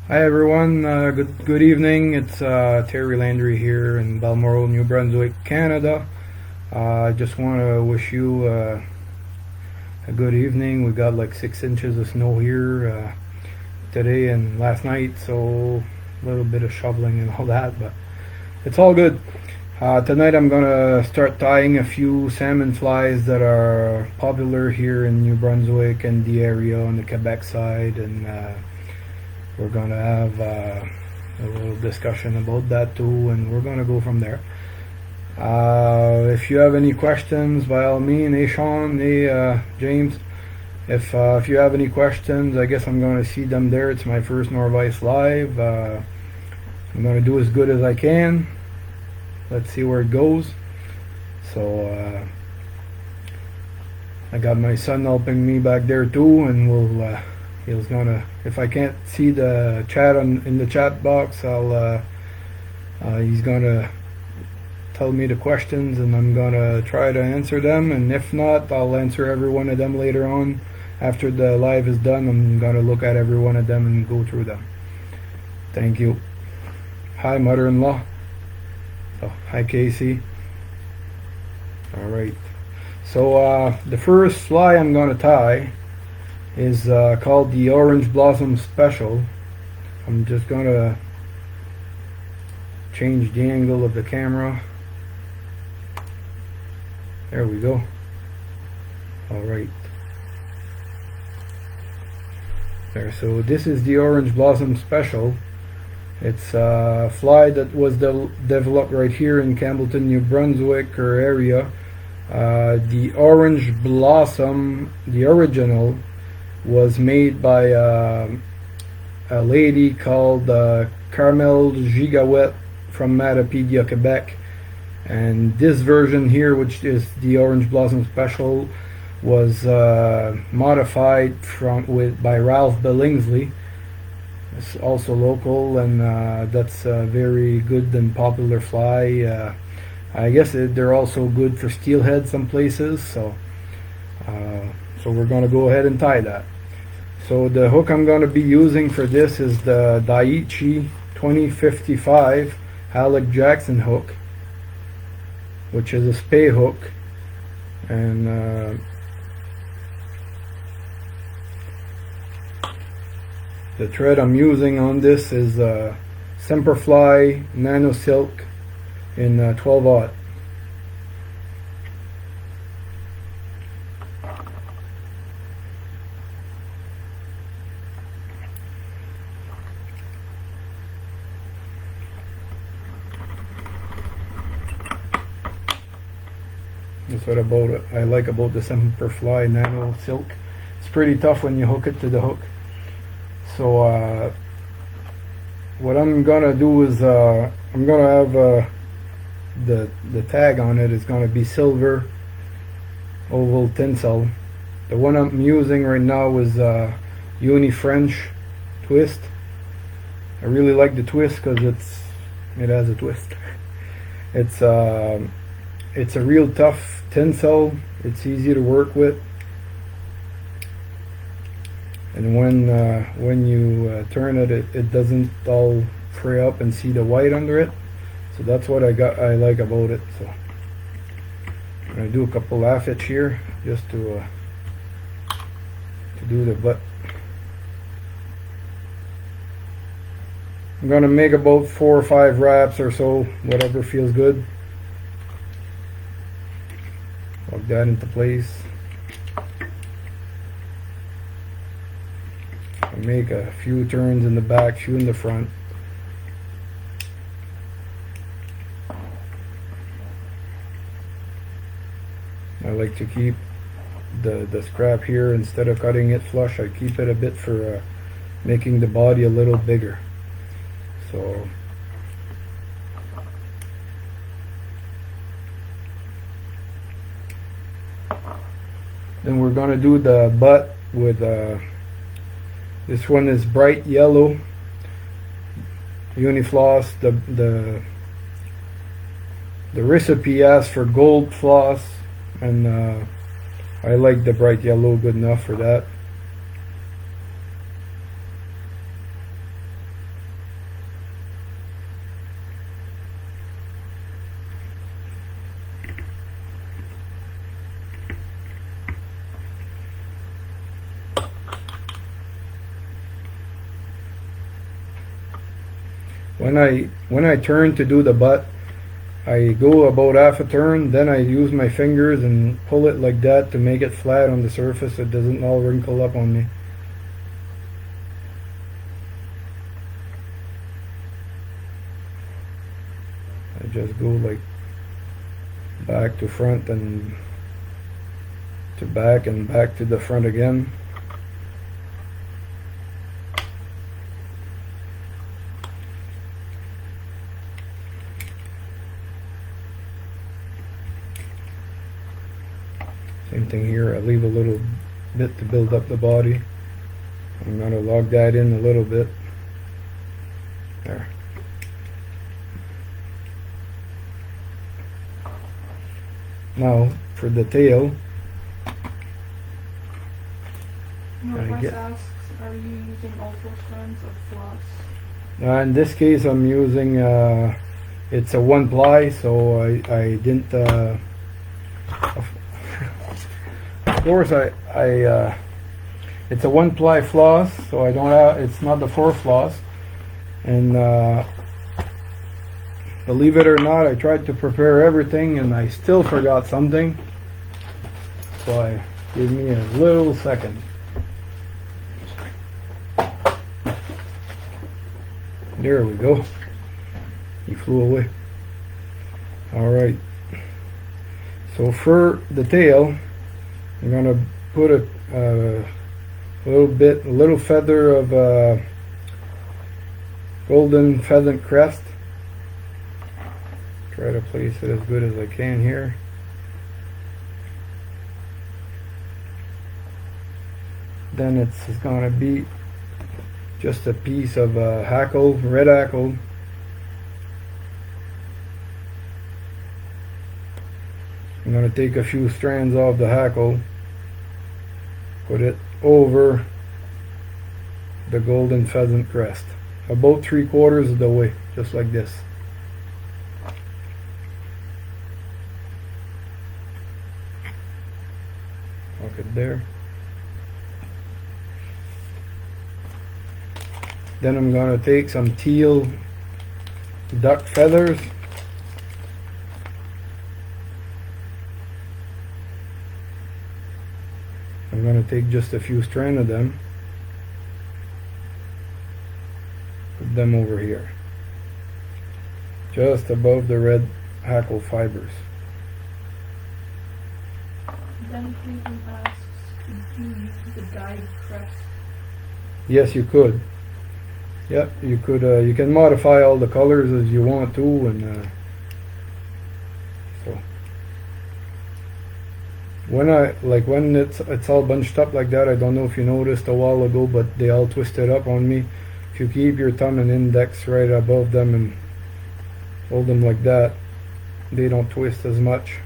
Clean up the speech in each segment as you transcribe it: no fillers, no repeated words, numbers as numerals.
Hi everyone, good evening. It's Terry Landry here in Balmoral, New Brunswick, Canada. I just want to wish you a good evening. We got like 6 inches of snow here today and last night, so a little bit of shoveling and all that, but it's all good. Tonight I'm gonna start tying a few salmon flies that are popular here in New Brunswick and the area on the Quebec side, and we're gonna have a little discussion about that too, and we're gonna go from there. If you have any questions, by all means, hey Sean, hey James, if you have any questions, I guess I'm gonna see them there. It's my first Nor-vise live. I'm gonna do as good as I can. Let's see where it goes. So I got my son helping me back there too, and we'll he's gonna, if I can't see the chat in the chat box, he's gonna tell me the questions and I'm gonna try to answer them, and if not, I'll answer every one of them later on. After the live is done, I'm gonna look at every one of them and go through them. Thank you. Hi mother-in-law. Oh, hi Casey. Alright, so the first fly I'm gonna tie is called the Orange Blossom Special. I'm just gonna change the angle of the camera. There we go. Alright. There, so this is the Orange Blossom Special. It's a fly that was developed right here in Campbellton, New Brunswick or area. The Orange Blossom, the original, was made by a lady called Carmel Gigawet from Matapedia, Quebec, and this version here, which is the Orange Blossom Special, was modified by Ralph Billingsley. It's also local, and that's a very good and popular fly. I guess they're also good for steelhead some places, so we're going to go ahead and tie that. So the hook I'm going to be using for this is the Daiichi 2055 Alec Jackson hook, which is a Spey hook, and the thread I'm using on this is Semperfli Nano Silk in 12/0. That's what I like about the Semperfli Nano Silk. It's pretty tough when you hook it to the hook. So what I'm gonna do is I'm gonna have the tag on it is gonna be silver oval tinsel. The one I'm using right now is Uni French twist. I really like the twist because it has a twist. It's a real tough tinsel. It's easy to work with. And when you turn it, it doesn't all fray up and see the white under it. So that's what I like about it. So I'm gonna do a couple laugh hitch here just to do the butt. I'm gonna make about 4 or 5 wraps or so, whatever feels good. Lock that into place. Make a few turns in the back, few in the front. I like to keep the scrap here, instead of cutting it flush, I keep it a bit for making the body a little bigger. So then we're gonna do the butt with this one is bright yellow Unifloss. The recipe asks for gold floss, and I like the bright yellow good enough for that. When I turn to do the butt, I go about half a turn, then I use my fingers and pull it like that to make it flat on the surface so it doesn't all wrinkle up on me. I just go like back to front and to back and back to the front again. Same thing here, I leave a little bit to build up the body. I'm going to log that in a little bit. There. Now for the tail. Norvise asks, are you using all 4 strands of floss? In this case I'm using, it's a 1 ply, so I didn't, of course it's a 1 ply floss, so I don't have, it's not the 4 floss, and believe it or not, I tried to prepare everything and I still forgot something, so give me a little second. There we go. He flew away. Alright. So for the tail, I'm going to put a little feather of golden pheasant crest. Try to place it as good as I can here. Then it's going to be just a piece of hackle, red hackle. I'm going to take a few strands off the hackle, put it over the golden pheasant crest, about 3/4 of the way, just like this. Look it there. Then I'm going to take some teal duck feathers. I'm going to take just a few strands of them, put them over here, just above the red hackle fibers. Then Pheasant asks, could you use the dyed crest? Yes, you could. Yep, you could. You can modify all the colors as you want to, and so when it's all bunched up like that, I don't know if you noticed a while ago, but they all twisted up on me. If you keep your thumb and index right above them and hold them like that, they don't twist as much.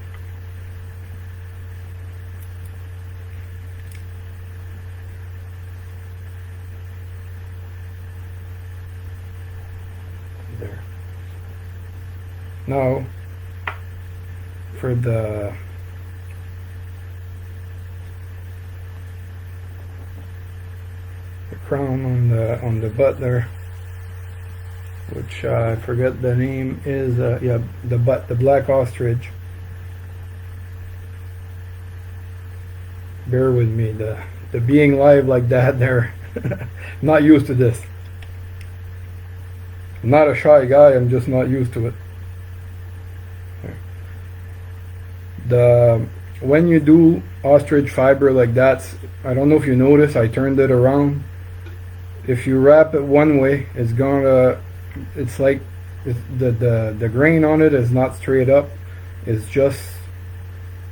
There. Now for the crown on the butt there, which I forget the name is, yeah, the butt, the black ostrich. Bear with me, the being live like that there. Not used to this. I'm not a shy guy, I'm just not used to it. When you do ostrich fiber like that, I don't know if you notice, I turned it around. If you wrap it one way, it's like the grain on it is not straight up. It's just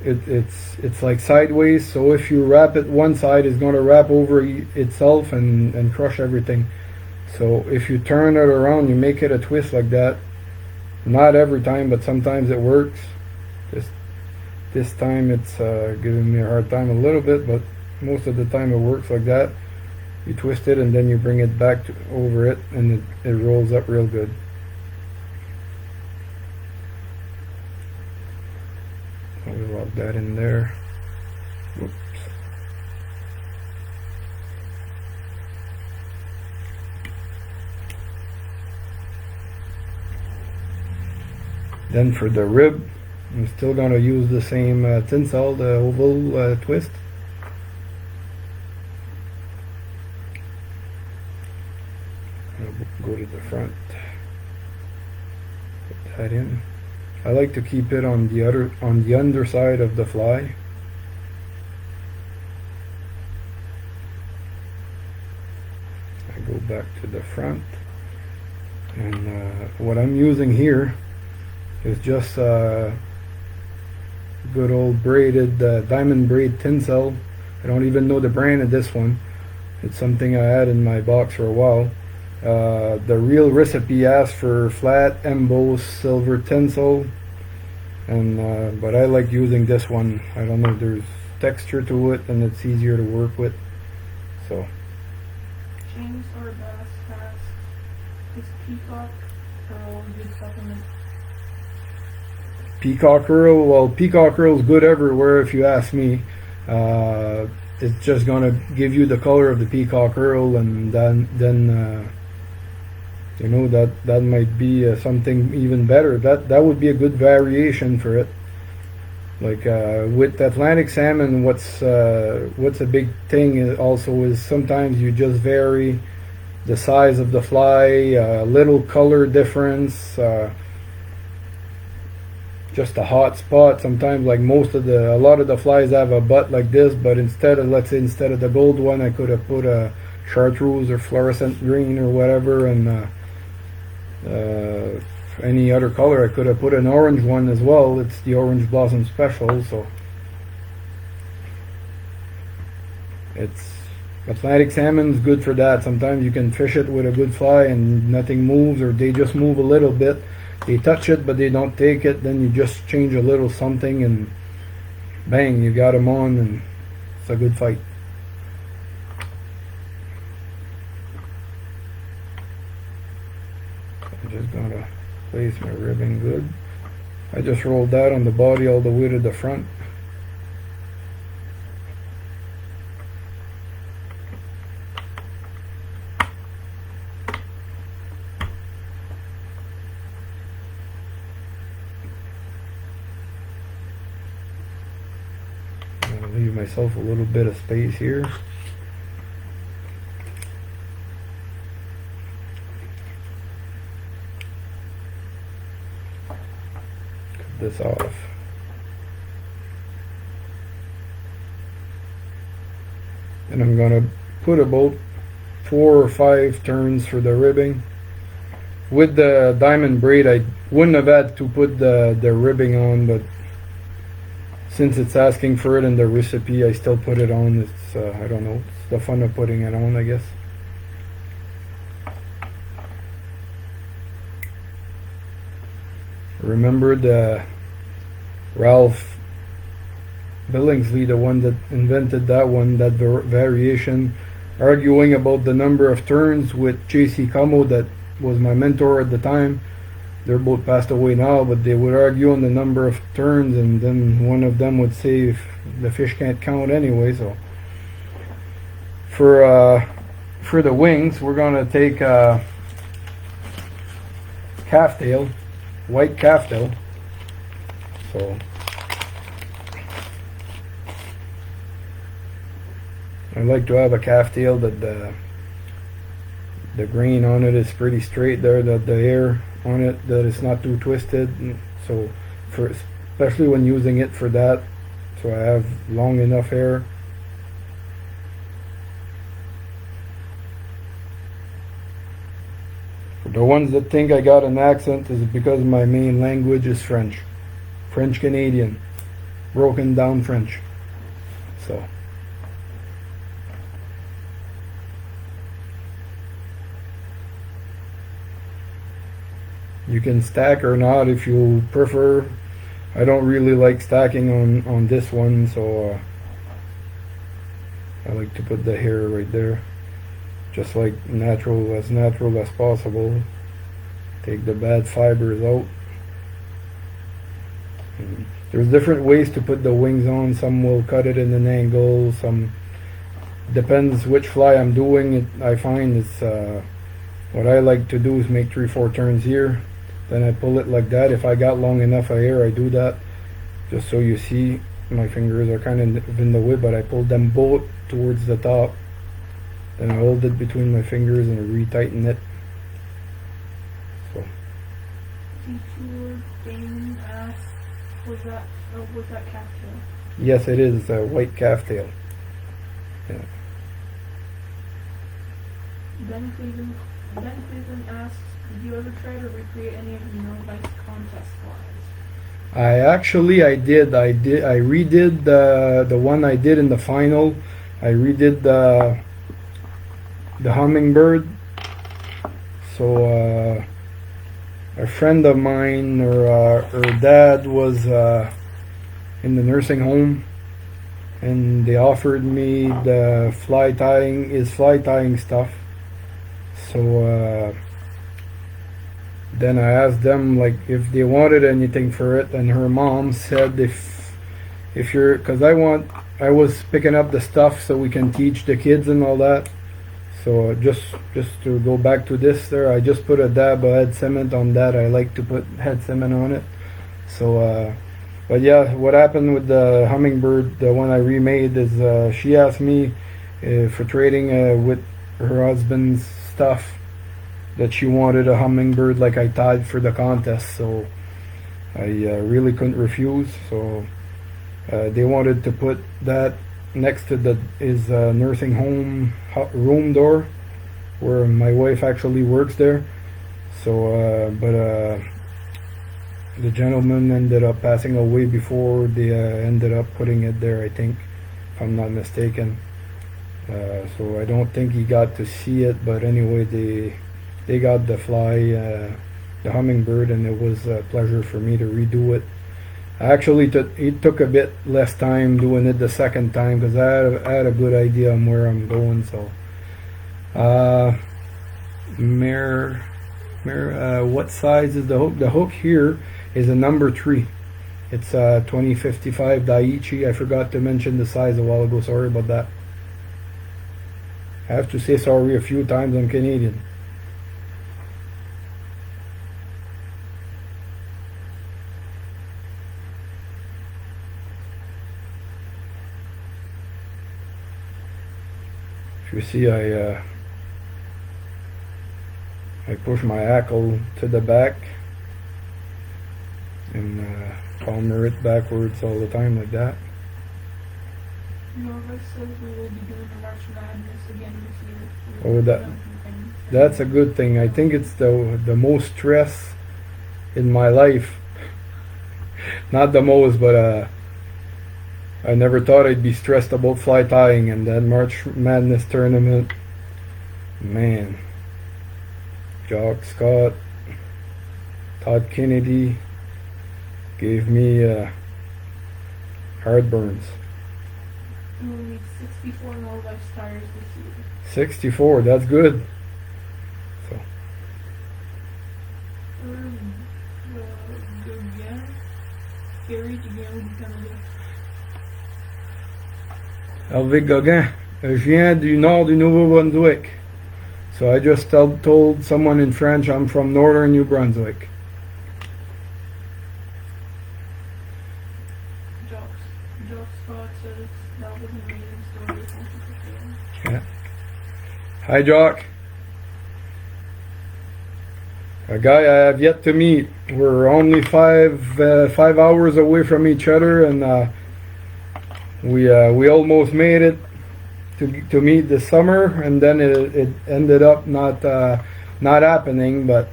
it's like sideways. So if you wrap it one side, it's going to wrap over itself and crush everything. So if you turn it around, you make it a twist like that. Not every time, but sometimes it works. This time it's giving me a hard time a little bit, but most of the time it works like that. You twist it and then you bring it back over it, and it rolls up real good. I'll lock that in there. Whoops. Then for the rib, I'm still gonna use the same tinsel, the oval twist. I'll go to the front. Put that in. I like to keep it on the underside of the fly. I go back to the front, and what I'm using here is just good old braided diamond braid tinsel. I don't even know the brand of this one. It's something I had in my box for a while. The real recipe asks for flat embossed silver tinsel, and but I like using this one. I don't know, there's texture to it and it's easier to work with. So James or Bass has is Peacock herl good supplement? Peacock herl, well, Peacock herl is good everywhere if you ask me. It's just gonna give you the color of the peacock herl, and then you know, that might be something even better. That would be a good variation for it. Like with Atlantic salmon, what's a big thing also is sometimes you just vary the size of the fly, little color difference, just a hot spot. Sometimes, like a lot of the flies have a butt like this, but instead of, let's say, instead of the gold one, I could have put a chartreuse or fluorescent green or whatever, and any other color. I could have put an orange one as well. It's the Orange Blossom Special, so it's Atlantic salmon's good for that. Sometimes you can fish it with a good fly and nothing moves, or they just move a little bit. They touch it but they don't take it. Then you just change a little something and bang, you got them on, and it's a good fight. I'm just gonna place my ribbon good. I just rolled that on the body all the way to the front. I'm gonna leave myself a little bit of space here. This off. And I'm gonna put about 4 or 5 turns for the ribbing. With the diamond braid, I wouldn't have had to put the ribbing on, but since it's asking for it in the recipe, I still put it on. It's I don't know, it's the fun of putting it on, I guess. Remember the Ralph Billingsley, the one that invented that one, that variation, arguing about the number of turns with J.C. Como, that was my mentor at the time. They're both passed away now, but they would argue on the number of turns, and then one of them would say if the fish can't count anyway. So for the wings, we're gonna take calf tail, white calf tail. So I like to have a calf tail that the grain on it is pretty straight there, that the hair on it, that it's not too twisted. So for especially when using it for that, so I have long enough hair. For the ones that think I got an accent, is because my main language is French Canadian, broken down French. So you can stack or not if you prefer. I don't really like stacking on this one, so I like to put the hair right there, just like natural as possible. Take the bad fibers out. And there's different ways to put the wings on. Some will cut it in an angle, some depends which fly I'm doing. I find it's what I like to do is make 3-4 turns here, Then I pull it like that. If I got long enough hair, I do that. Just so you see, my fingers are kind of in the way, but I pull them both towards the top. Then I hold it between my fingers and retighten it. So. Feature Damon asks, was that calf tail? Yes, it is a white calf tail. Yeah. Ben Pheasant asks, did you ever try to recreate any of the Nor-vise contest flies? I did. I redid the one I did in the final. I redid the hummingbird. So a friend of mine, her dad was in the nursing home, and they offered me the fly tying stuff. So then I asked them like if they wanted anything for it, and her mom said if you're, because I was picking up the stuff so we can teach the kids and all that. So just to go back to this there, I just put a dab of head cement on that. I like to put head cement on it. So but yeah, what happened with the hummingbird, the one I remade, is she asked me for trading with her husband's stuff, that she wanted a hummingbird like I tied for the contest. So I really couldn't refuse. So they wanted to put that next to his nursing home room door, where my wife actually works there. So but the gentleman ended up passing away before they ended up putting it there, I think, if I'm not mistaken. So I don't think he got to see it, but anyway, they got the fly, the hummingbird, and it was a pleasure for me to redo it. Actually, it took a bit less time doing it the second time, because I had a good idea on where I'm going. So what size is the hook? The hook here is a number 3. It's 2055 Daiichi. I forgot to mention the size a while ago. Sorry about that. I have to say sorry a few times. I'm Canadian. If you see, I push my hackle to the back and palmer it backwards all the time like that. Norvise says we will be doing the March Madness again this year. Oh, that's a good thing. I think it's the most stress in my life. Not the most, but I never thought I'd be stressed about fly tying, and that March Madness tournament, man. Jock Scott, Todd Kennedy gave me heartburns. We will need 64 Nor-vise tires this year. 64, that's good. So. Hervé Gauguin, je viens du nord du Nouveau-Brunswick. So I just told someone in French I'm from northern New Brunswick. Jock Scott says that was an amazing story. Thank you for sharing. Yeah. Hi, Jock. A guy I have yet to meet. We're only 5 hours away from each other, and we almost made it to meet this summer, and then it ended up not happening. But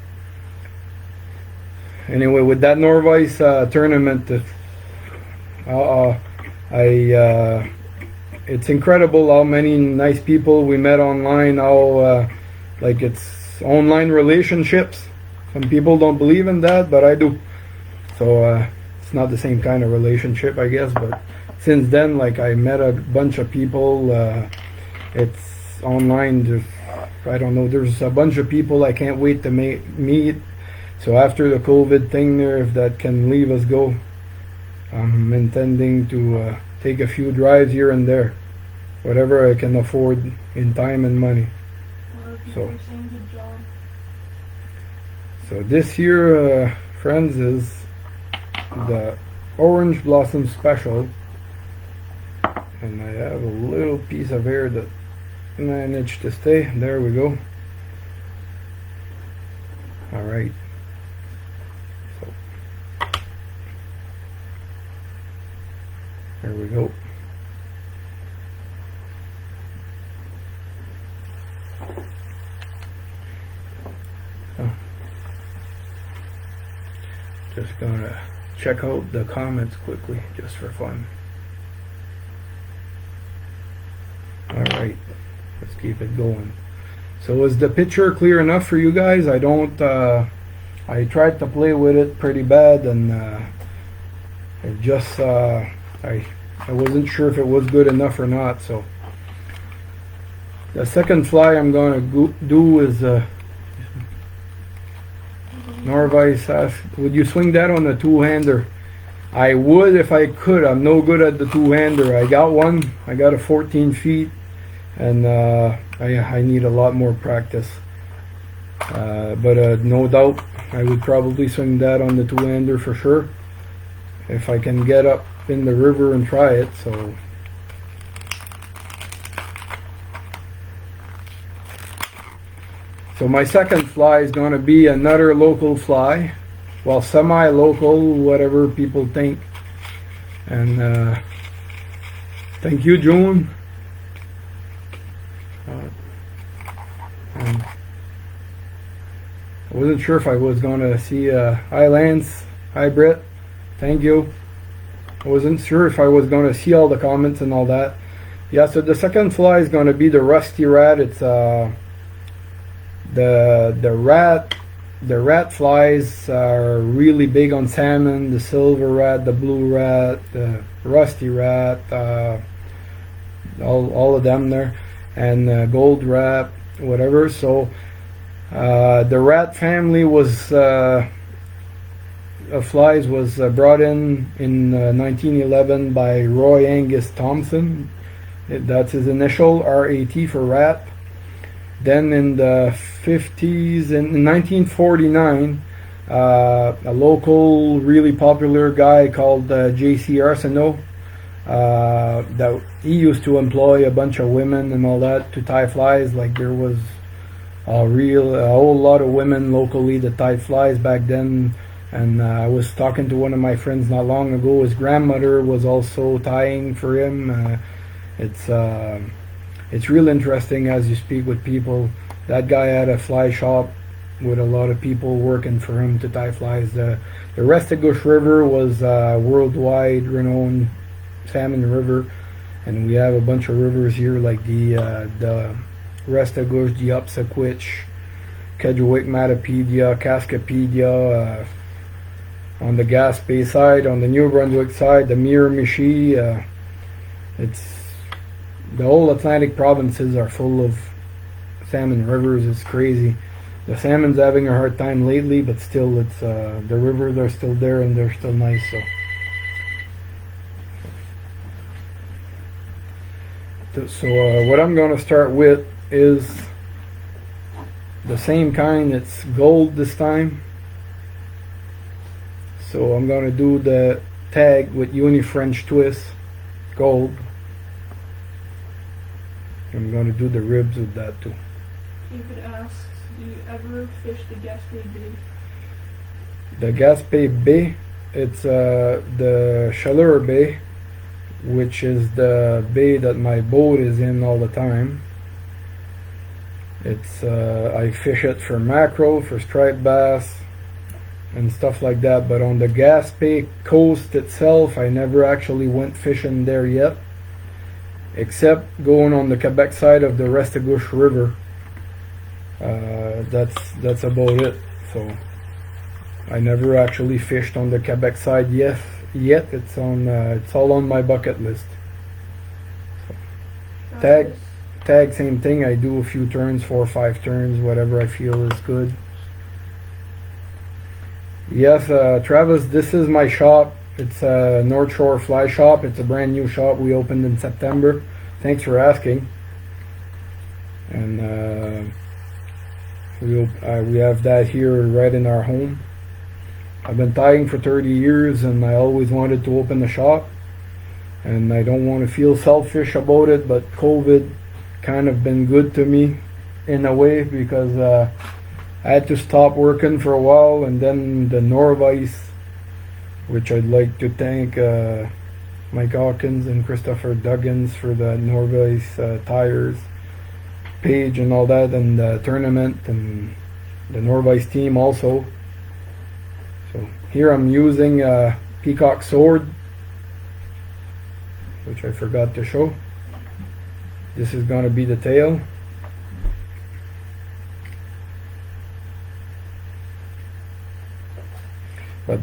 anyway, with that Norvise tournament, it's incredible how many nice people we met online. How like it's online relationships. Some people don't believe in that, but I do. So it's not the same kind of relationship, I guess, but since then, like, I met a bunch of people. It's online. I don't know. There's a bunch of people I can't wait to meet. So after the COVID thing there, if that can leave us go, I'm intending to take a few drives here and there, whatever I can afford in time and money. So So this here, friends, is the Orange Blossom Special, and I have a little piece of hair that managed to stay. There we go. Alright, so there we go. Just gonna check out the comments quickly, just for fun. Alright, let's keep it going. So is the picture clear enough for you guys? I don't, I tried to play with it pretty bad, and it just, I wasn't sure if it was good enough or not. So the second fly I'm gonna do is Norvise asked, would you swing that on a two-hander? I would if I could. I'm no good at the two-hander. I got one. I got a 14 feet, and I need a lot more practice. But no doubt I would probably swing that on the two-hander for sure if I can get up in the river and try it. So my second fly is going to be another local fly, well, semi-local, whatever people think. And thank you, June. And I wasn't sure if I was going to see hi Lance, hi Britt, thank you. I wasn't sure if I was going to see all the comments and all that. Yeah, so the second fly is going to be the Rusty Rat. It's the rat flies are really big on salmon. The silver rat, the blue rat, the rusty rat, all of them there, and gold rat, whatever. So the rat family was flies was brought in 1911 by Roy Angus Thompson. That's his initial, RAT for rat. Then in the 50s, in 1949, a local really popular guy called J.C. Arsenault, that he used to employ a bunch of women and all that to tie flies. Like there was a whole lot of women locally that tied flies back then. And I was talking to one of my friends not long ago. His grandmother was also tying for him. It's real interesting as you speak with people. That guy had a fly shop with a lot of people working for him to tie flies. The Restigouche River was a worldwide renowned salmon river, and we have a bunch of rivers here like the Restigouche, the Upsaquitch, Kedgewick, Matapedia, Cascapedia, on the Gaspé side, on the New Brunswick side, the Miramichi. It's the whole Atlantic provinces are full of salmon rivers. It's crazy. The salmon's having a hard time lately, but still, it's the rivers are still there and they're still nice. So what I'm going to start with is the same kind. It's gold this time. So I'm going to do the tag with uni French twist, gold. I'm going to do the ribs with that too. David asks, do you ever fish the Gaspé Bay? The Gaspé Bay, it's the Chaleur Bay, which is the bay that my boat is in all the time. It's I fish it for mackerel, for striped bass, and stuff like that. But on the Gaspé coast itself, I never actually went fishing there yet, except going on the Quebec side of the Restigouche River. That's about it. So I never actually fished on the Quebec side yet. It's all on my bucket list. So, tag, same thing. I do a few turns, 4 or 5 turns, whatever I feel is good. Yes, Travis, this is my shop. It's a North Shore Fly Shop. It's a brand new shop we opened in September. Thanks for asking. And we have that here right in our home. I've been tying for 30 years and I always wanted to open a shop, and I don't want to feel selfish about it, but COVID kind of been good to me in a way, because I had to stop working for a while, and then the Norvise, which I'd like to thank Mike Hawkins and Christopher Duggins for the Norvise tires page and all that, and the tournament, and the Norvise team also. So here I'm using a Peacock sword, which I forgot to show. This is going to be the tail. But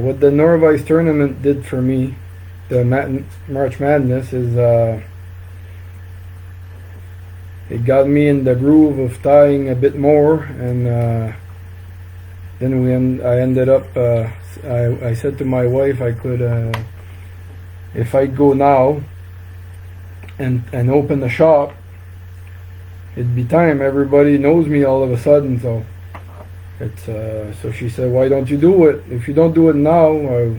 what the Norvise tournament did for me, the March Madness, is it got me in the groove of tying a bit more, and then I ended up, I said to my wife I could, if I go now and open the shop, it'd be time. Everybody knows me all of a sudden, so it's so she said, why don't you do it? If you don't do it now,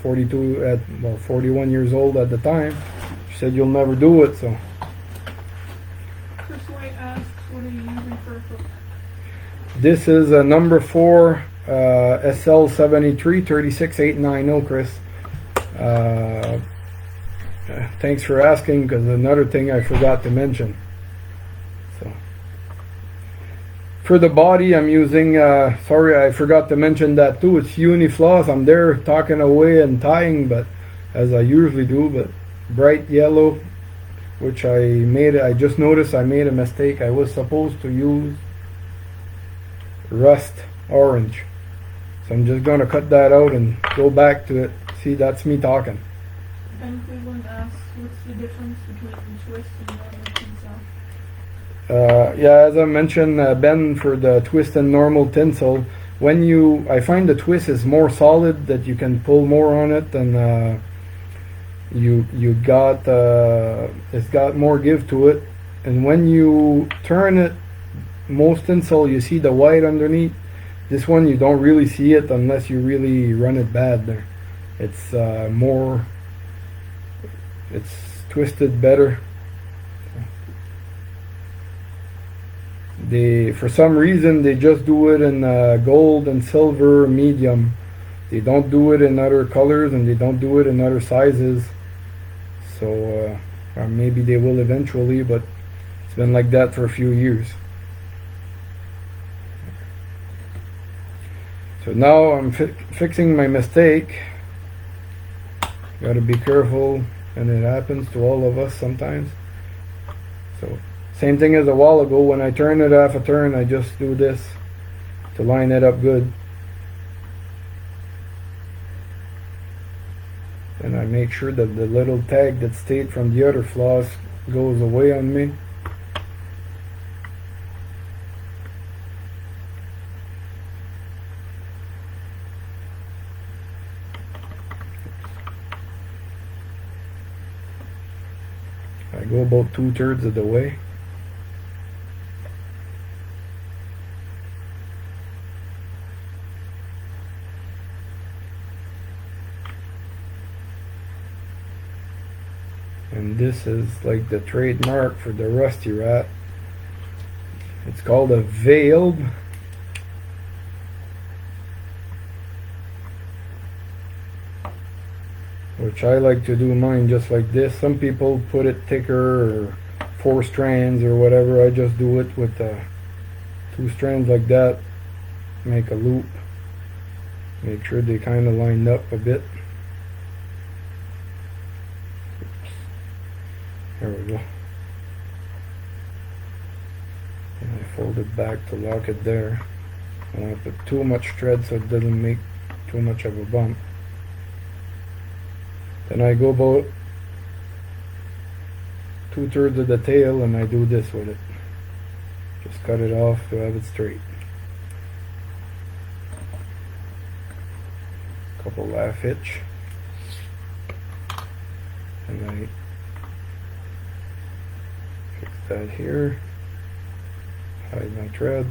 41 years old at the time, she said you'll never do it. So Chris White asks, what are you using for a hook? this is a number 4 SL73 36890, Chris. Thanks for asking, because another thing I forgot to mention. So for the body, I'm using, sorry, I forgot to mention that too, it's Uni-Floss. I'm there talking away and tying, but as I usually do, but bright yellow, which I just noticed I made a mistake. I was supposed to use rust orange. So I'm just going to cut that out and go back to it. See, that's me talking. Ben Cleveland asks, what's the difference between twist and normal tinsel? Yeah, as I mentioned, Ben, for the twist and normal tinsel, I find the twist is more solid, that you can pull more on it, and it's got more give to it. And when you turn it, most tinsel, you see the white underneath. This one you don't really see it unless you really run it bad there. It's it's twisted better. For some reason, they just do it in gold and silver medium. They don't do it in other colors, and they don't do it in other sizes. So or maybe they will eventually, but it's been like that for a few years. So now I'm fixing my mistake. Got to be careful, and it happens to all of us sometimes. So same thing as a while ago, when I turn it half a turn, I just do this to line it up good. And I make sure that the little tag that stayed from the other floss goes away on me. I go about 2/3 of the way. And this is like the trademark for the Rusty Rat. It's called a veiled. Which I like to do mine just like this. Some people put it thicker, or 4 strands or whatever. I just do it with 2 strands like that. Make a loop. Make sure they kind of lined up a bit. There we go. And I fold it back to lock it there. I don't want to put too much thread so it doesn't make too much of a bump. Then I go about 2/3 of the tail, and I do this with it. Just cut it off to have it straight. Couple laugh hitch. And I fix that here. Hide my thread.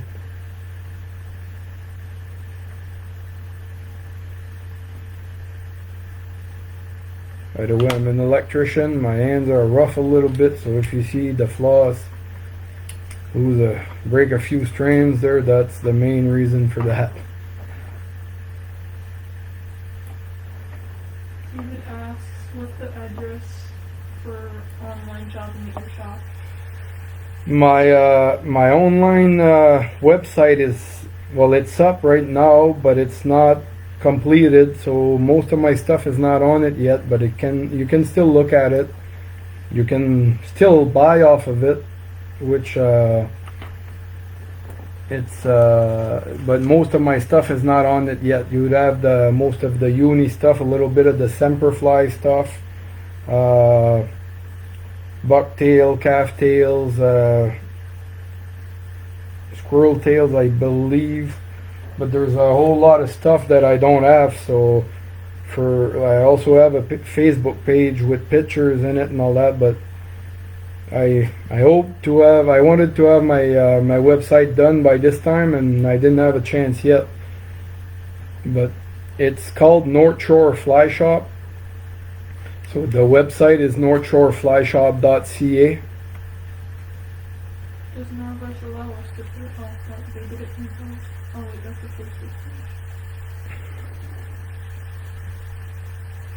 By the way, I'm an electrician. My hands are rough a little bit, so if you see the floss break a few strands there, that's the main reason for that. David asks, what's the address for online shopping at your shop? My online website is, well, it's up right now, but it's not completed, so most of my stuff is not on it yet, but you can still look at it. You can still buy off of it, which but most of my stuff is not on it yet. You would have most of the uni stuff, a little bit of the Semperfli stuff, bucktail, calf tails, squirrel tails, I believe. But there's a whole lot of stuff that I don't have. So I also have a Facebook page with pictures in it and all that. But I wanted to have my website done by this time, and I didn't have a chance yet. But it's called North Shore Fly Shop. So the website is northshoreflyshop.ca. Does Norvise allow us to put off that they did it themselves? Oh wait, that's the Facebook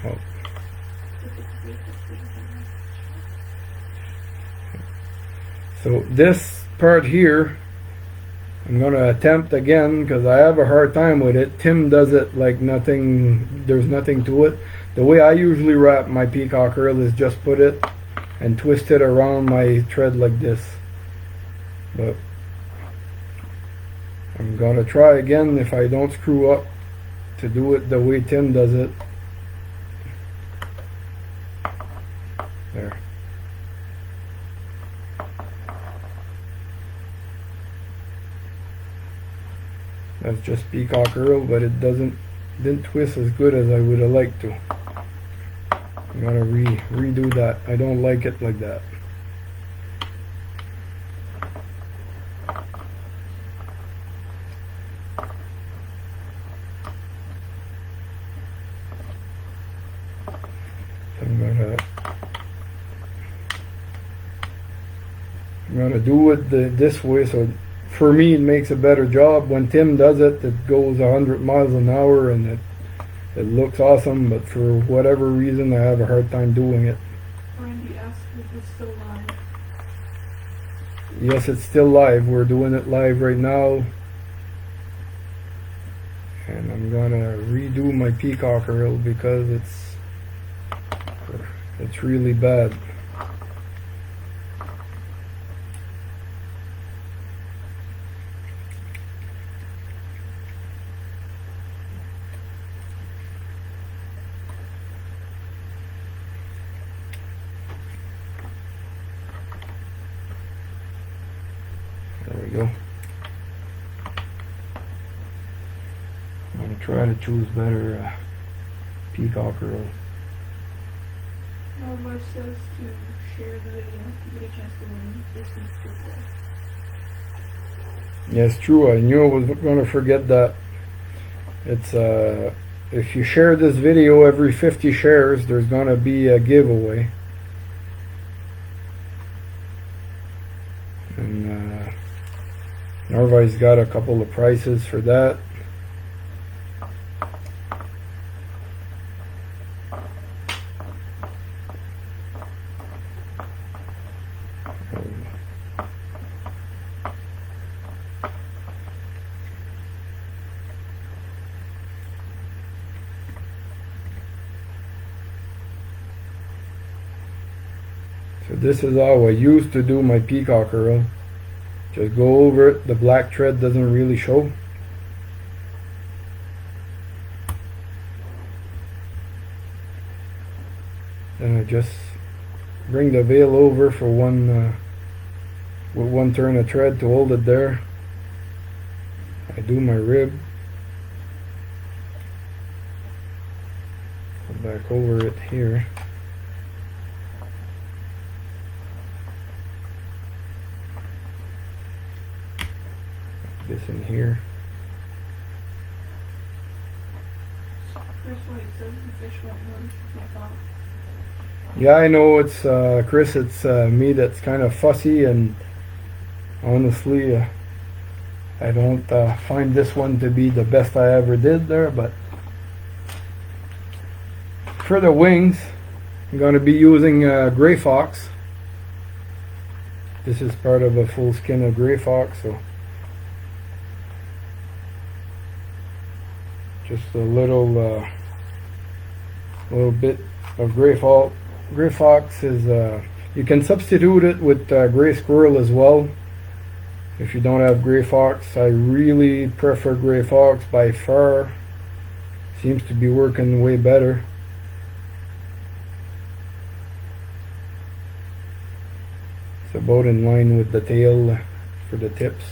page. Oh. So this part here, I'm going to attempt again because I have a hard time with it. Tim does it like nothing, there's nothing to it. The way I usually wrap my peacock herl is just put it and twist it around my thread like this. But I'm going to try again, if I don't screw up, to do it the way Tim does it. There. That's just peacock herl, but it didn't twist as good as I would have liked to. I'm gonna redo that. I don't like it like that. I'm gonna do it this way, so for me it makes a better job. When Tim does it, it goes 100 miles an hour and it looks awesome, but for whatever reason I have a hard time doing it. Randy asked if it's still live. Yes, it's still live. We're doing it live right now. And I'm gonna redo my peacock herl because it's really bad. There we go. I'm going to try to choose better peacock herl. Norvise says to share the video to get a chance to win this week's giveaway. Yes, true. I knew I was going to forget that. It's if you share this video every 50 shares, there's going to be a giveaway. And Norvise got a couple of prizes for that. So this is how I used to do my peacock herl. Just go over it. The black thread doesn't really show. Then I just bring the veil over for with one turn of thread to hold it there. I do my rib. Go back over it here. This in here. Chris White says the fish won't notice my thought. Yeah, I know it's Chris. It's me that's kind of fussy, and honestly, I don't find this one to be the best I ever did there. But for the wings, I'm going to be using gray fox. This is part of a full skin of gray fox, so just a little bit of gray fox. Gray fox is you can substitute it with gray squirrel as well. If you don't have gray fox, I really prefer gray fox by far. Seems to be working way better. It's about in line with the tail for the tips.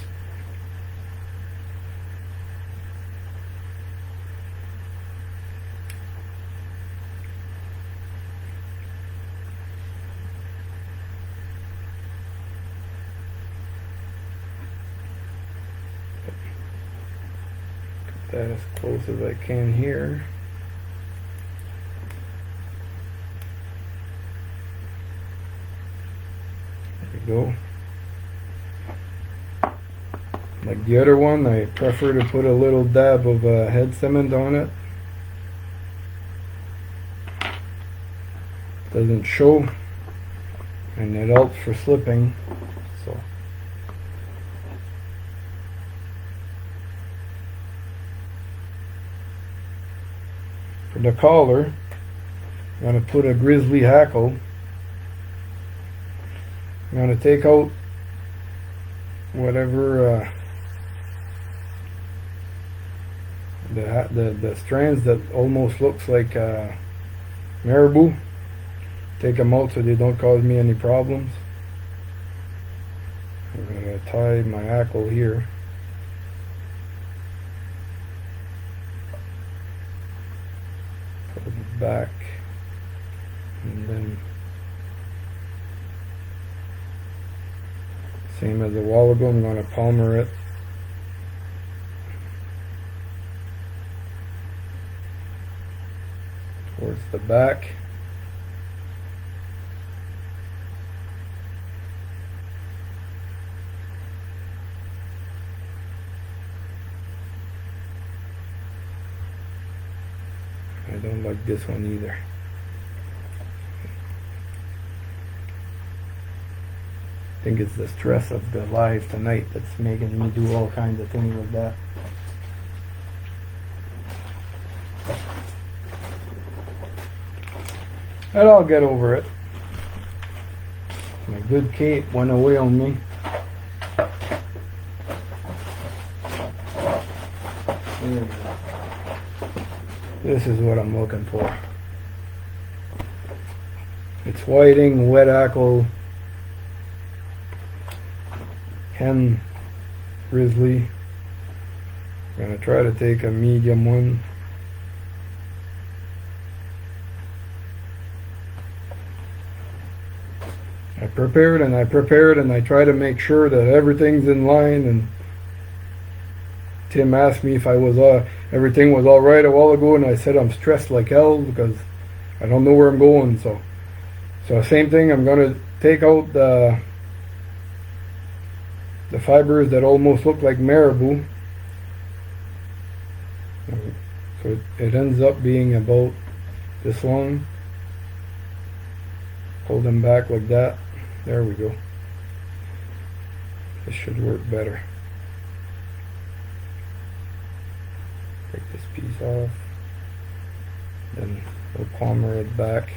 That as close as I can here. There we go. Like the other one, I prefer to put a little dab of head cement on it. Doesn't show, and it helps for slipping. So. For the collar, I'm going to put a grizzly hackle. I'm going to take out whatever the strands that almost looks like marabou. Take them out so they don't cause me any problems. I'm going to tie my hackle here. Back, and then same as a while ago, I'm going to palmer it towards the back. I don't like this one either. I think it's the stress of the live tonight that's making me do all kinds of things like that. But I'll get over it. My good cape went away on me. There we go. This is what I'm looking for. It's whiting, wet hackle, hen grizzly. I'm going to try to take a medium one. I prepared and I try to make sure that everything's in line, and Tim asked me if I was everything was all right a while ago, and I said I'm stressed like hell because I don't know where I'm going. So same thing. I'm gonna take out the fibers that almost look like marabou. So it ends up being about this long. Pull them back like that. There we go. This should work better. Take this piece off, then we'll palmer it back.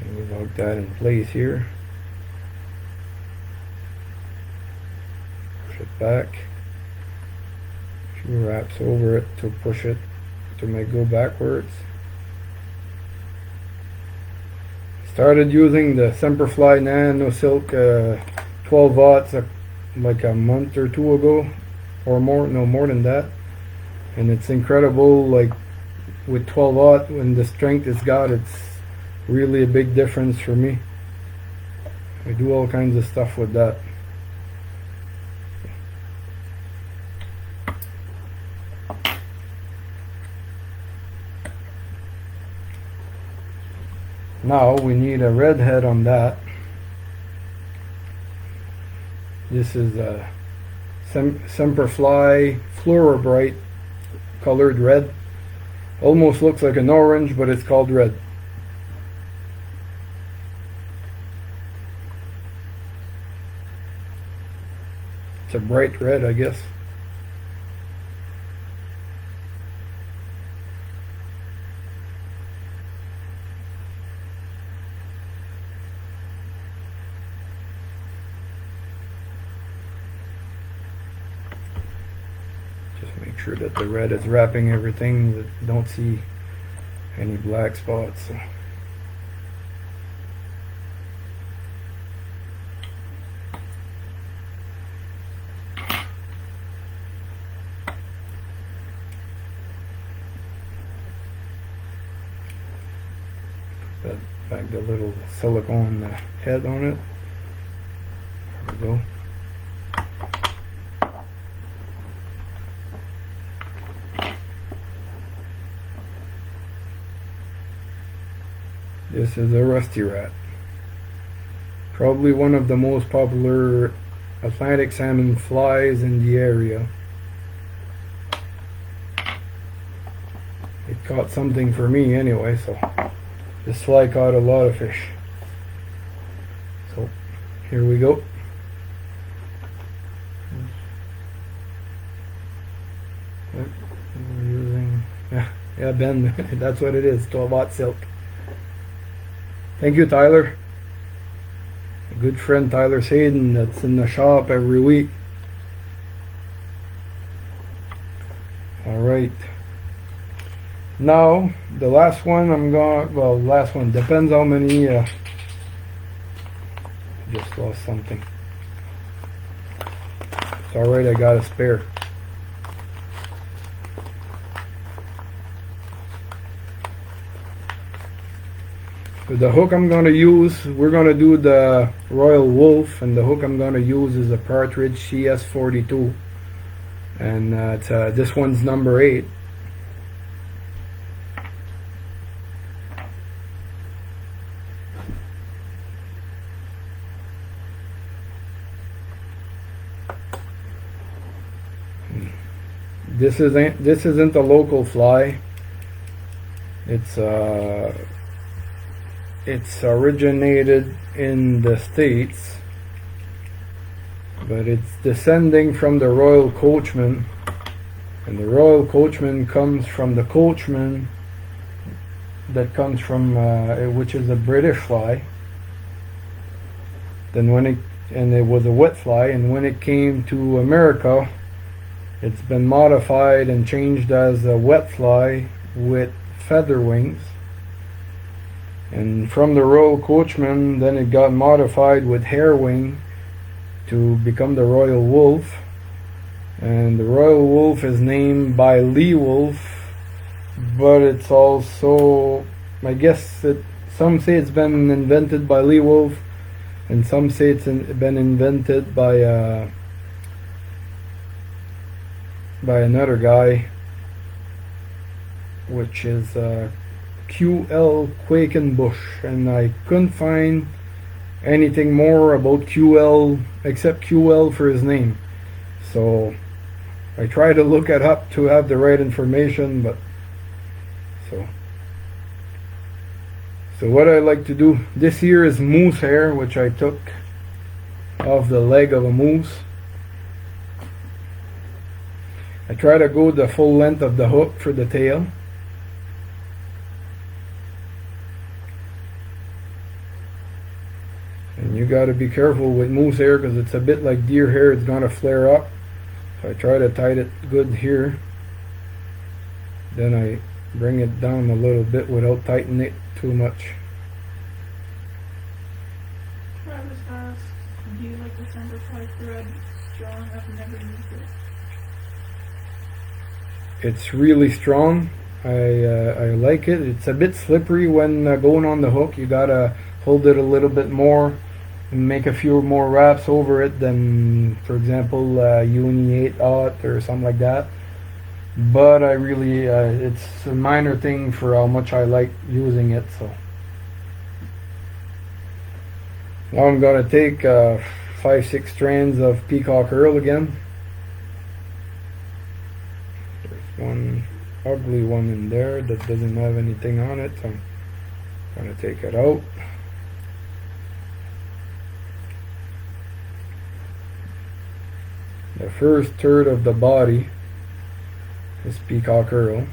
And we lock that in place here. It back, few wraps over it to push it to make go backwards. Started using the Semperfli Nano Silk 12 watts like a month or two ago. or more, no more than that. And it's incredible, like with 12/0, when the strength it's got, it's really a big difference for me. I do all kinds of stuff with that. Now we need a red head on that. This is a Semperfli Fluorobright colored red. Almost looks like an orange, but it's called red. It's a bright red, I guess. Make sure that the red is wrapping everything, that you don't see any black spots. So. Put back the little silicone head on it. There we go. This is a rusty rat. Probably one of the most popular Atlantic salmon flies in the area. It caught something for me anyway, so this fly caught a lot of fish. So here we go. We're using, yeah, Ben, that's what it is, 12/0 silk. Thank you, Tyler. A good friend, Tyler Sadin, that's in the shop every week. Alright. Now, the last one last one, depends how many, just lost something. It's alright, I got a spare. The hook I'm going to use, we're going to do the Royal Wulff, and the hook I'm going to use is a Partridge CS42, and this one's number 8. This isn't a local fly. It's originated in the States, but it's descending from the Royal Coachman, and the Royal Coachman comes from the Coachman that comes from which is a British fly. Then it was a wet fly, and when it came to America, it's been modified and changed as a wet fly with feather wings. And from the Royal Coachman, then it got modified with hair wing to become the Royal Wulff. And the Royal Wulff is named by Lee Wulff, but it's also, I guess, some say it's been invented by Lee Wulff, and some say it's been invented by another guy, which is QL Quakenbush, and I couldn't find anything more about QL except QL for his name. So I tried to look it up to have the right information, but so what I like to do, this here is moose hair, which I took off the leg of a moose. I try to go the full length of the hook for the tail. And you got to be careful with moose hair because it's a bit like deer hair, it's going to flare up. So I try to tie it good here. Then I bring it down a little bit without tightening it too much. Travis asks, do you like the Semperfli thread strong? I've never used it. it's really strong. I like it. It's a bit slippery when going on the hook. You gotta hold it a little bit more and make a few more wraps over it than, for example, Uni 8/0 or something like that. But I really, it's a minor thing for how much I like using it. So now I'm gonna take 5-6 strands of Peacock herl again. There's one ugly one in there that doesn't have anything on it, so I'm gonna take it out. The first third of the body is Peacock herl.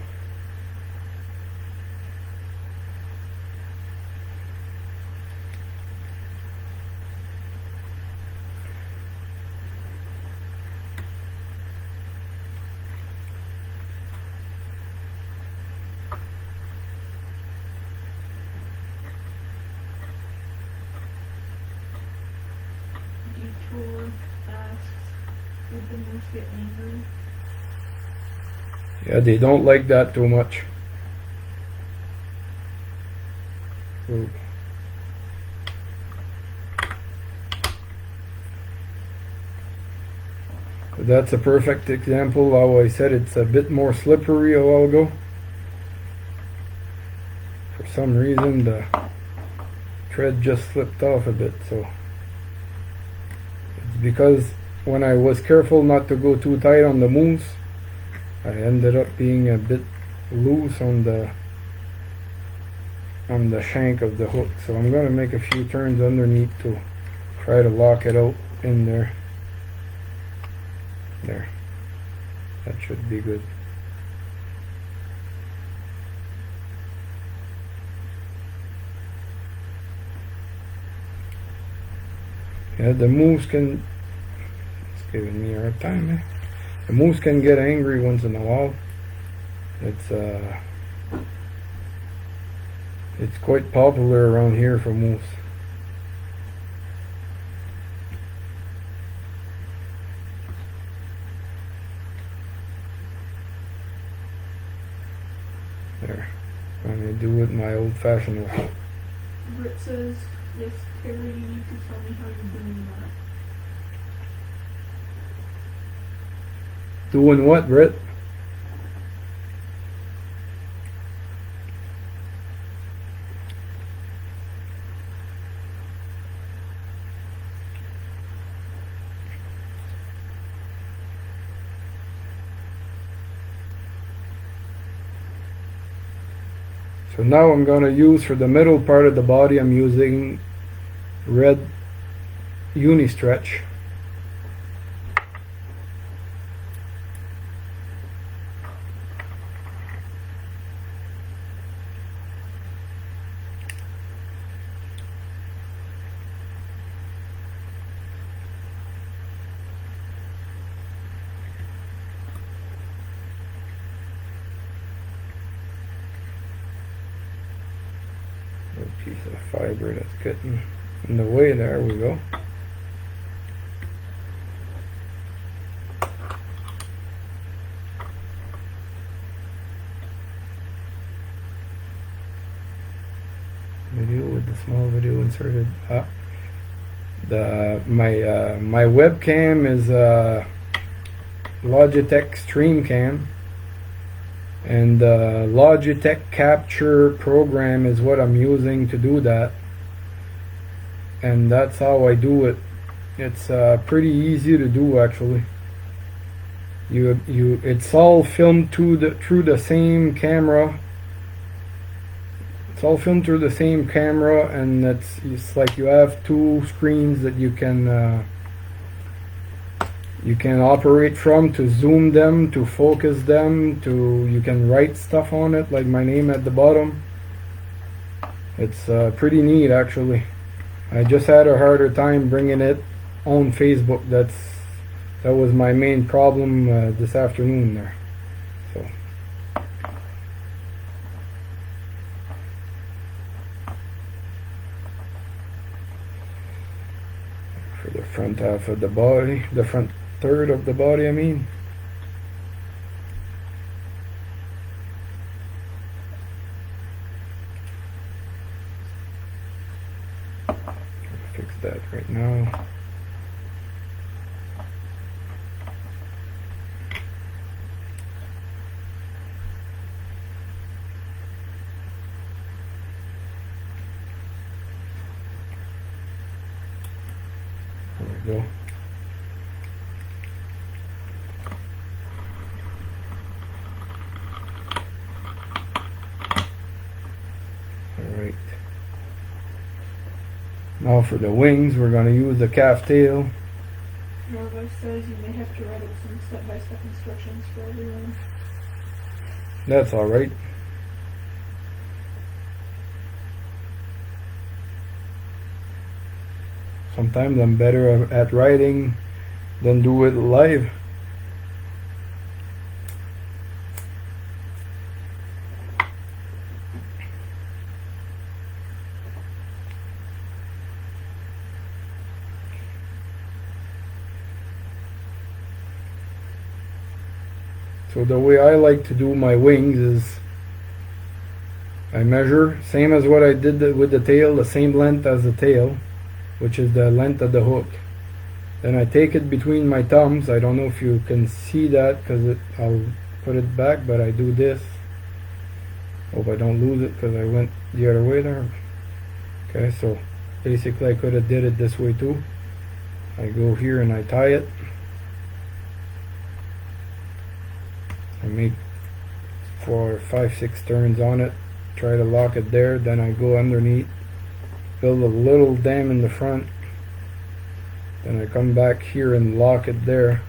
Did the moose get angry? Yeah, they don't like that too much. Ooh. So that's a perfect example how I said it's a bit more slippery a while ago. For some reason the thread just slipped off a bit, so it's because when I was careful not to go too tight on the moose, I ended up being a bit loose on the shank of the hook. So I'm going to make a few turns underneath to try to lock it out in there. There. That should be good. Yeah, the moose can... It's giving me a hard time, eh? The moose can get angry once in a while. It's quite popular around here for moose. There. I'm gonna do it my old-fashioned way. Britt says, yes, Terry, you need to tell me how you're doing that. Doing what, Britt? So now I'm going to use, for the middle part of the body, I'm using red uni stretch. Piece of fiber that's getting in the way. There we go. Video with the small video inserted. My webcam is Logitech Streamcam. And the Logitech Capture program is what I'm using to do that, and that's how I do it. It's pretty easy to do, actually. It's all filmed through the same camera. It's all filmed through the same camera, and it's like you have two screens that you can operate from, to zoom them, to focus them, you can write stuff on it, like my name at the bottom. It's pretty neat, actually. I just had a harder time bringing it on Facebook. That was my main problem this afternoon there. So for the front half of the body, the front third of the body, I mean. we go. Alright. Now for the wings, we're going to use the calf tail. Norvise says you may have to write out some step-by-step instructions for everyone. That's alright. Sometimes I'm better at writing than do it live. So the way I like to do my wings is I measure, same as what I did with the tail, the same length as the tail, which is the length of the hook. Then I take it between my thumbs. I don't know if you can see that because I'll put it back, but I do this. Hope I don't lose it because I went the other way there. Okay, so basically I could have did it this way too. I go here and I tie it. I make 4, 5, 6 turns on it, try to lock it there, then I go underneath, build a little dam in the front, then I come back here and lock it there.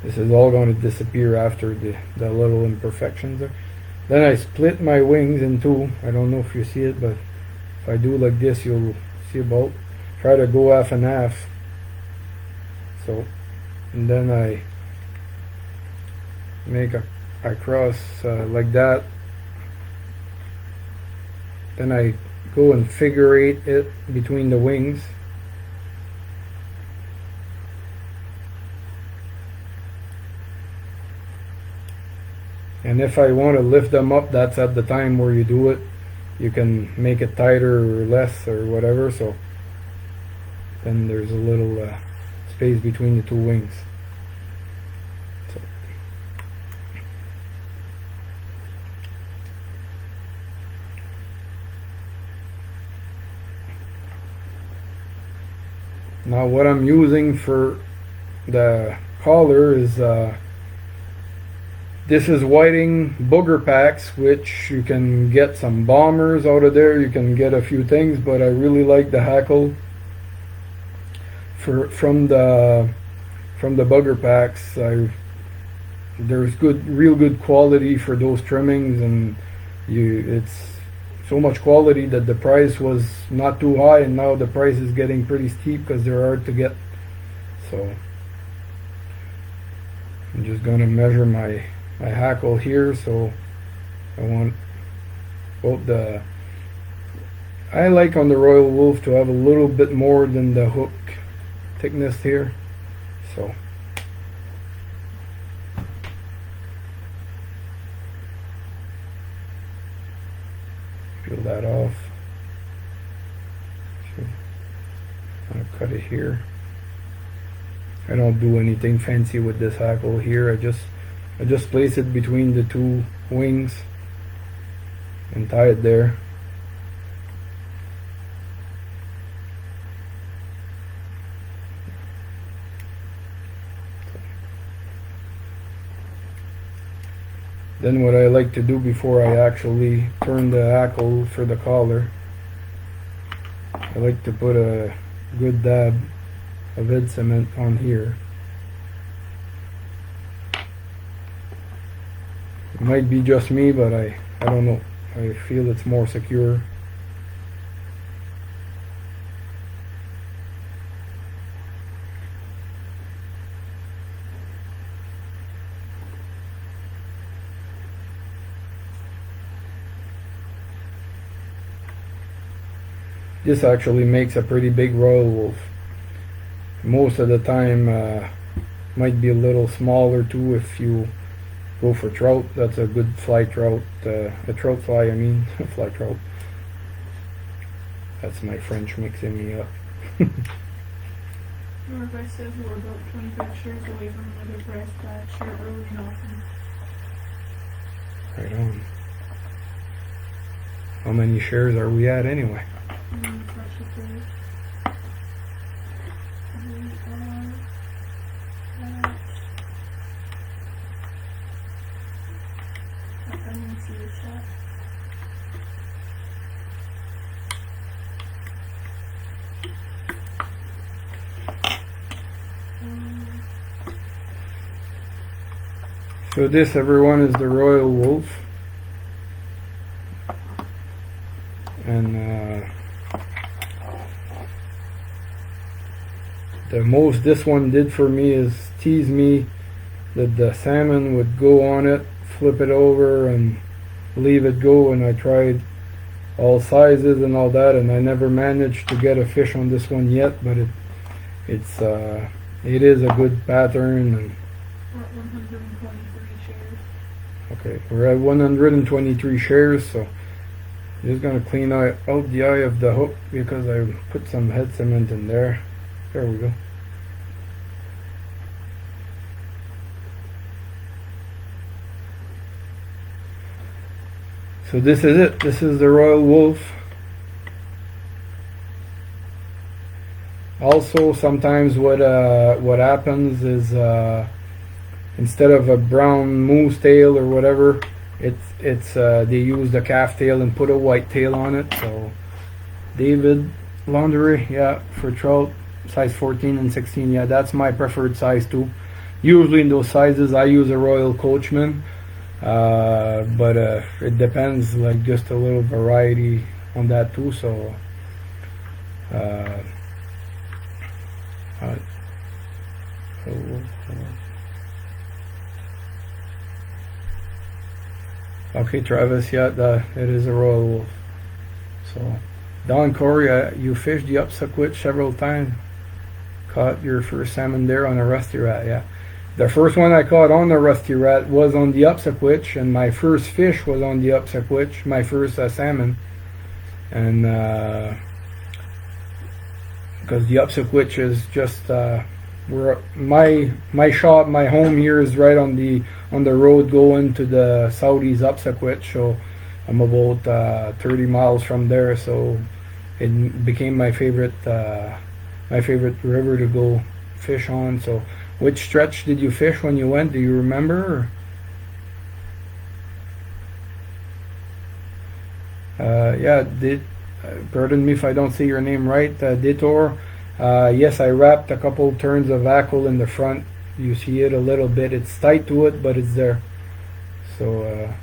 This is all going to disappear after the little imperfections there. Then I split my wings in two. I don't know if you see it, but if I do like this, you'll see about. Try to go half and half. So, and then I make a cross like that. Then I go and figure eight it between the wings. And if I want to lift them up, that's at the time where you do it. You can make it tighter or less or whatever. So then there's a little space between the two wings. So. Now what I'm using for the collar is this is whiting booger packs, which you can get some bombers out of there. You can get a few things, but I really like the hackle from the booger packs. There's real good quality for those trimmings, and it's so much quality that the price was not too high, and now the price is getting pretty steep because they're hard to get. So I'm just gonna measure my hackle here. So I want both I like on the Royal Wulff to have a little bit more than the hook thickness here. So peel that off. I'll cut it here. I don't do anything fancy with this hackle here. I just place it between the two wings and tie it there. Then what I like to do before I actually turn the hackle for the collar, I like to put a good dab of Ed cement on here. It might be just me, but I don't know. I feel it's more secure. This actually makes a pretty big Royal Wulff. Most of the time might be a little smaller too if you go for trout. That's a good fly trout, a trout fly, I mean, fly trout. That's my French mixing me up. Norvise says we're about 25 shares away from another price tag. Share early and often. Right on. How many shares are we at anyway? Practically. We are at, I didn't see the chat. So this, everyone, is the Royal Wulff. And the most this one did for me is tease me that the salmon would go on it, flip it over and leave it go, and I tried all sizes and all that, and I never managed to get a fish on this one yet, but it is a good pattern. And We're at 123 shares. okay, we're at 123 shares, so just gonna clean out the eye of the hook because I put some head cement in there. There we go. So this is it. This is the Royal Wulff. Also, sometimes what happens is instead of a brown moose tail or whatever, it's they use the calf tail and put a white tail on it. So David, Landry, yeah, for trout, size 14 and 16, yeah, that's my preferred size too. Usually in those sizes I use a Royal Coachman, but it depends, like just a little variety on that too. So okay, Travis, yeah, it is a Royal Wulff. So, Don Corey, you fished the Upsaquitch several times. Caught your first salmon there on a rusty rat, yeah. The first one I caught on the rusty rat was on the Upsaquitch, and my first fish was on the Upsaquitch, my first salmon. And because the Upsaquitch is just where my shop, my home here is right on the road going to the Saudi's Upsaquitch, so I'm about 30 miles from there. So it became my favorite river to go fish on. So which stretch did you fish when you went? Do you remember? Yeah, pardon me if I don't say your name right, Detour. Yes, I wrapped a couple turns of hackle in the front. You see it a little bit. It's tight to it, but it's there. So,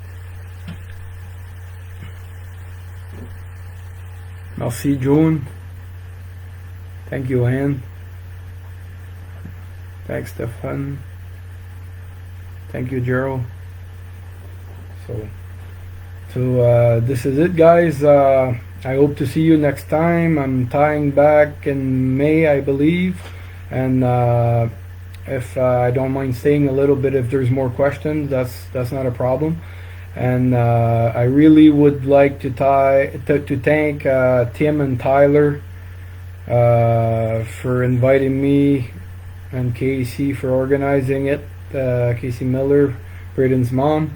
merci, June. Thank you, Anne. Thanks, Stefan. Thank you, Gerald. So this is it, guys. I hope to see you next time. I'm tying back in May, I believe, and if I don't mind staying a little bit if there's more questions, that's not a problem. And I really would like to thank Tim and Tyler for inviting me, and Casey for organizing it. Casey Miller, Braden's mom.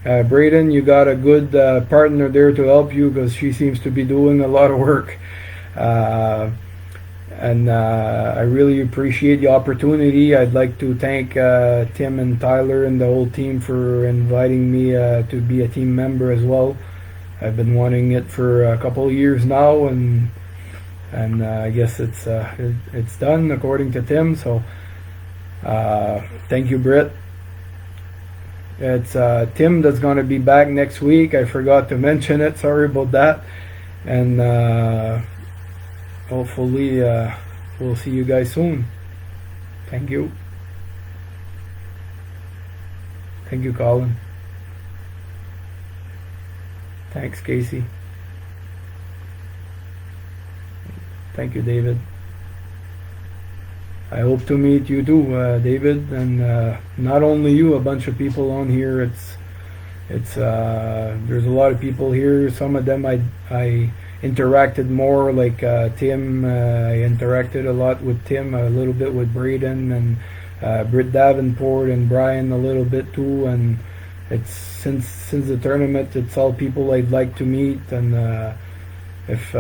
Braden, you got a good partner there to help you because she seems to be doing a lot of work. And I really appreciate the opportunity. I'd like to thank Tim and Tyler and the whole team for inviting me to be a team member as well. I've been wanting it for a couple of years now, and I guess it's done according to Tim. So thank you, Britt. It's Tim that's going to be back next week. I forgot to mention it. Sorry about that. And hopefully we'll see you guys soon. Thank you. Thank you, Colin. Thanks, Casey. Thank you, David. I hope to meet you too, David, and not only you, a bunch of people on here. It's there's a lot of people here. Some of them I interacted more, like Tim. I interacted a lot with Tim, a little bit with Braden, and Britt Davenport and Brian a little bit too. And it's since the tournament, it's all people I'd like to meet. And if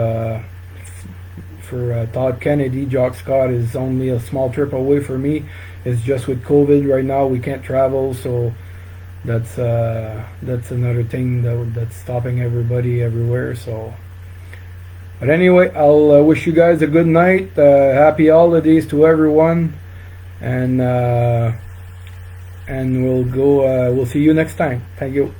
for Todd Kennedy, Jock Scott is only a small trip away for me. It's just with COVID right now, we can't travel, so that's another thing that's stopping everybody everywhere. So, but anyway, I'll wish you guys a good night, happy holidays to everyone, and we'll see you next time. Thank you.